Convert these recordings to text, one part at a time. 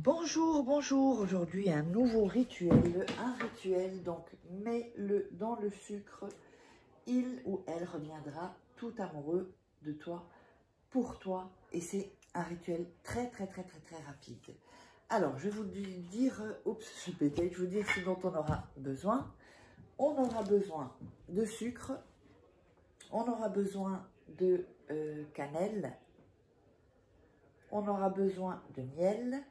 Bonjour, bonjour. Aujourd'hui, un nouveau rituel. Un rituel, donc mets-le dans le sucre. Il ou elle reviendra tout amoureux de toi, pour toi. Et c'est un rituel très rapide. Alors, je vais vous dire, oups, je bégaye, je vais vous dire ce dont on aura besoin. On aura besoin de sucre. On aura besoin de cannelle. On aura besoin de miel.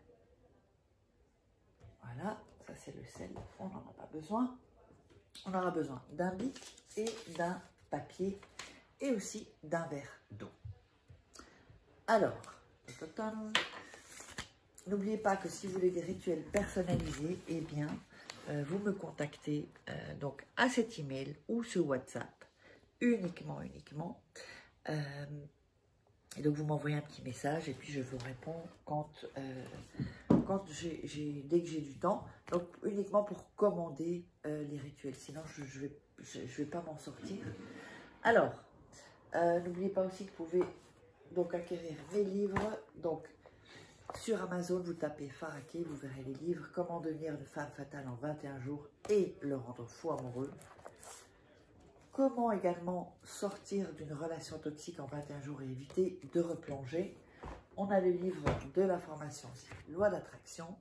Voilà, ça c'est le sel, on n'en a pas besoin. On aura besoin d'un bic et d'un papier et aussi d'un verre d'eau. Alors, n'oubliez pas que si vous voulez des rituels personnalisés, eh bien, vous me contactez donc à cet email ou sur WhatsApp, uniquement. Et donc, vous m'envoyez un petit message et puis je vous réponds dès que j'ai du temps. Donc, uniquement pour commander les rituels. Sinon, je vais pas m'en sortir. Alors, n'oubliez pas aussi que vous pouvez donc acquérir mes livres. Donc, sur Amazon, vous tapez Faraké, vous verrez les livres. Comment devenir une femme fatale en 21 jours et le rendre fou amoureux. Comment également sortir d'une relation toxique en 21 jours et éviter de replonger. On a le livre de la formation Loi d'attraction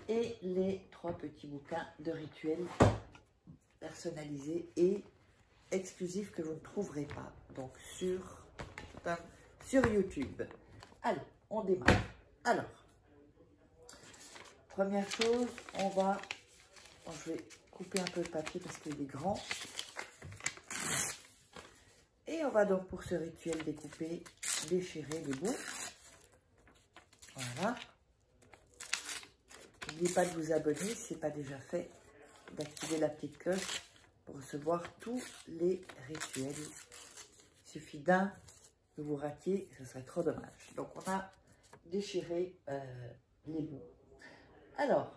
et les 3 petits bouquins de rituels personnalisés et exclusifs que vous ne trouverez pas donc sur YouTube. Allez, on démarre. Alors, première chose, je vais couper un peu de papier parce qu'il est grand. Et on va donc pour ce rituel découper, déchirer les bouts. Voilà. N'oubliez pas de vous abonner si ce n'est pas déjà fait, d'activer la petite cloche pour recevoir tous les rituels. Il suffit d'un que vous ratiez, ce serait trop dommage. Donc on a déchiré les bouts. Alors,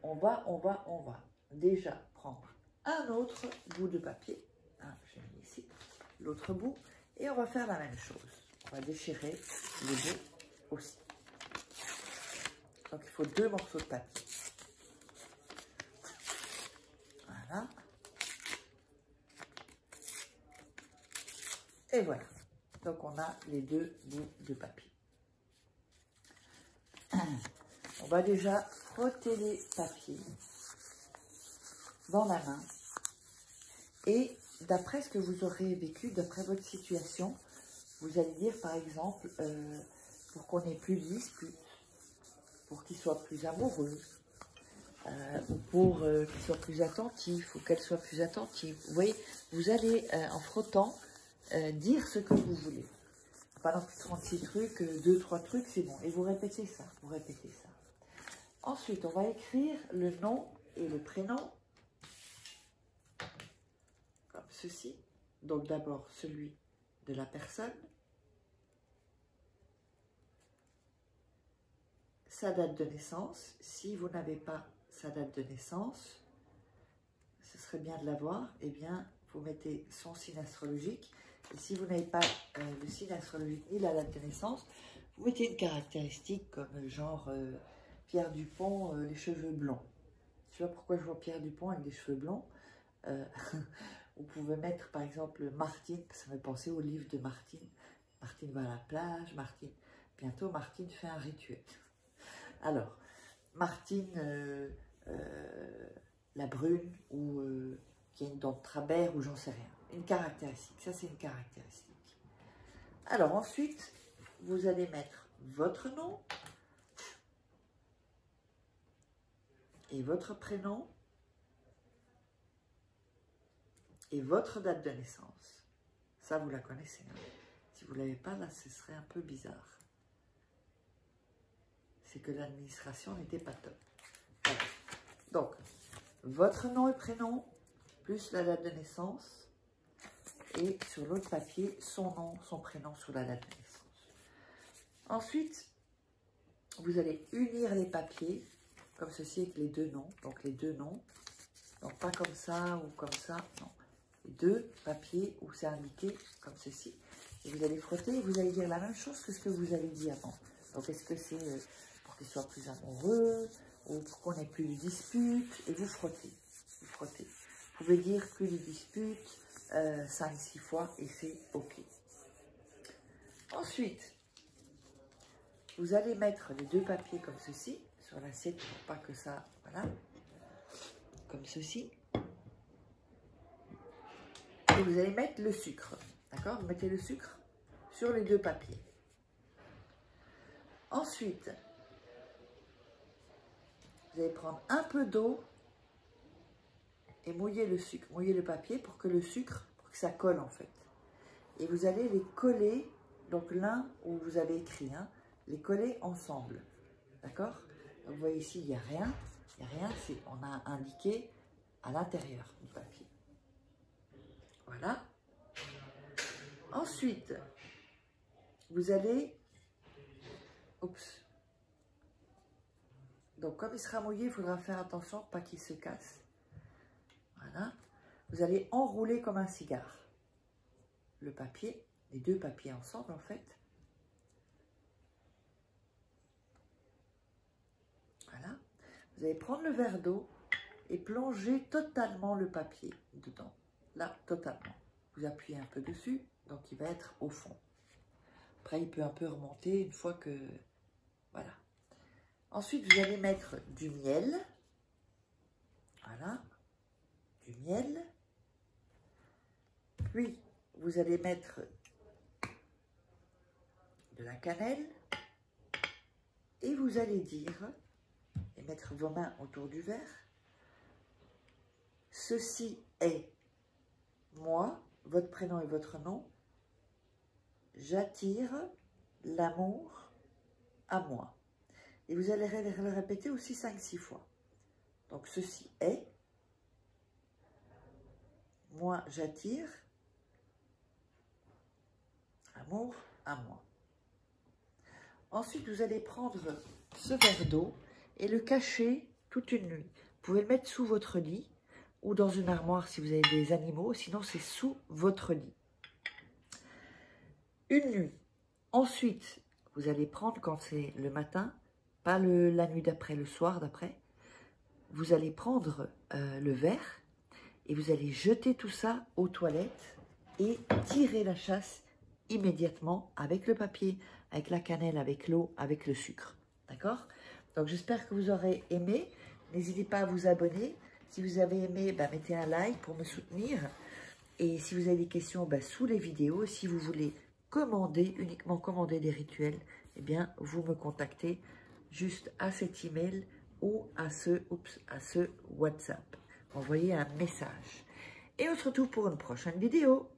on va déjà prendre un autre bout de papier. J'ai mis ici l'autre bout et on va faire la même chose. On va déchirer les bouts aussi. Donc il faut 2 morceaux de papier. Voilà. Et voilà. Donc on a les 2 bouts de papier. On va déjà frotter les papiers dans la main et d'après ce que vous aurez vécu, d'après votre situation, vous allez dire par exemple, pour qu'on ait plus de disputes, pour qu'il soit plus amoureux, ou pour qu'il soit plus attentif, ou qu'elle soit plus attentive. Vous voyez, vous allez en frottant dire ce que vous voulez. Pas non plus 36 trucs, 2-3 trucs, c'est bon. Et vous répétez ça, Ensuite, on va écrire le nom et le prénom. Comme ceci. Donc d'abord celui de la personne, sa date de naissance. Si vous n'avez pas sa date de naissance, ce serait bien de l'avoir. Eh bien, vous mettez son signe astrologique. Et si vous n'avez pas le signe astrologique ni la date de naissance, vous mettez une caractéristique comme genre Pierre Dupont, les cheveux blonds. Je ne sais pas pourquoi je vois Pierre Dupont avec des cheveux blonds. Vous pouvez mettre par exemple Martine, ça me fait penser au livre de Martine. Martine va à la plage, bientôt Martine fait un rituel. Alors, Martine la brune ou qui a une dent de travers ou j'en sais rien. Une caractéristique, ça c'est une caractéristique. Alors ensuite, vous allez mettre votre nom et votre prénom et votre date de naissance. Ça, vous la connaissez. Hein? Si vous ne l'avez pas, là, ce serait un peu bizarre. C'est que l'administration n'était pas top. Voilà. Donc, votre nom et prénom, plus la date de naissance, et sur l'autre papier, son nom, son prénom sur la date de naissance. Ensuite, vous allez unir les papiers, comme ceci, avec les 2 noms. Donc, les 2 noms. Donc, pas comme ça ou comme ça, non. 2 papiers où c'est indiqué comme ceci. Et vous allez frotter et vous allez dire la même chose que ce que vous avez dit avant. Donc, est-ce que c'est pour qu'il soit plus amoureux ou pour qu'on n'ait plus de disputes? Et vous frottez. Vous frottez. Vous pouvez dire plus de disputes 5-6 fois et c'est OK. Ensuite, vous allez mettre les 2 papiers comme ceci sur l'assiette pour pas que ça... Voilà. Comme ceci. Et vous allez mettre le sucre. D'accord? Vous mettez le sucre sur les 2 papiers. Ensuite, vous allez prendre un peu d'eau et mouiller le sucre, mouiller le papier pour que le sucre, pour que ça colle en fait. Et vous allez les coller, donc l'un où vous avez écrit, hein, les coller ensemble. D'accord? Vous voyez ici, il n'y a rien. Il n'y a rien, on a indiqué à l'intérieur du papier. Voilà. Ensuite, vous allez... Oups. Donc, comme il sera mouillé, il faudra faire attention, pas qu'il se casse. Voilà. Vous allez enrouler comme un cigare le papier, les 2 papiers ensemble, en fait. Voilà. Vous allez prendre le verre d'eau et plonger totalement le papier dedans. Là, totalement. Vous appuyez un peu dessus, donc il va être au fond. Après, il peut un peu remonter une fois que... Voilà. Ensuite, vous allez mettre du miel. Voilà. Du miel. Puis, vous allez mettre de la cannelle. Et vous allez dire, et mettre vos mains autour du verre, ceci est moi, votre prénom et votre nom, j'attire l'amour à moi. Et vous allez le répéter aussi 5-6 fois. Donc, ceci est, moi, j'attire l'amour à moi. Ensuite, vous allez prendre ce verre d'eau et le cacher toute une nuit. Vous pouvez le mettre sous votre lit ou dans une armoire si vous avez des animaux, sinon c'est sous votre lit. Une nuit. Ensuite, vous allez prendre, quand c'est le matin, pas la nuit d'après, le soir d'après, vous allez prendre le verre et vous allez jeter tout ça aux toilettes et tirer la chasse immédiatement avec le papier, avec la cannelle, avec l'eau, avec le sucre. D'accord? Donc, j'espère que vous aurez aimé. N'hésitez pas à vous abonner. Si vous avez aimé, mettez un like pour me soutenir. Et si vous avez des questions sous les vidéos, si vous voulez commander, uniquement commander des rituels, eh bien, vous me contactez juste à cet email ou à ce WhatsApp. Envoyez un message. Et on se retrouve pour une prochaine vidéo.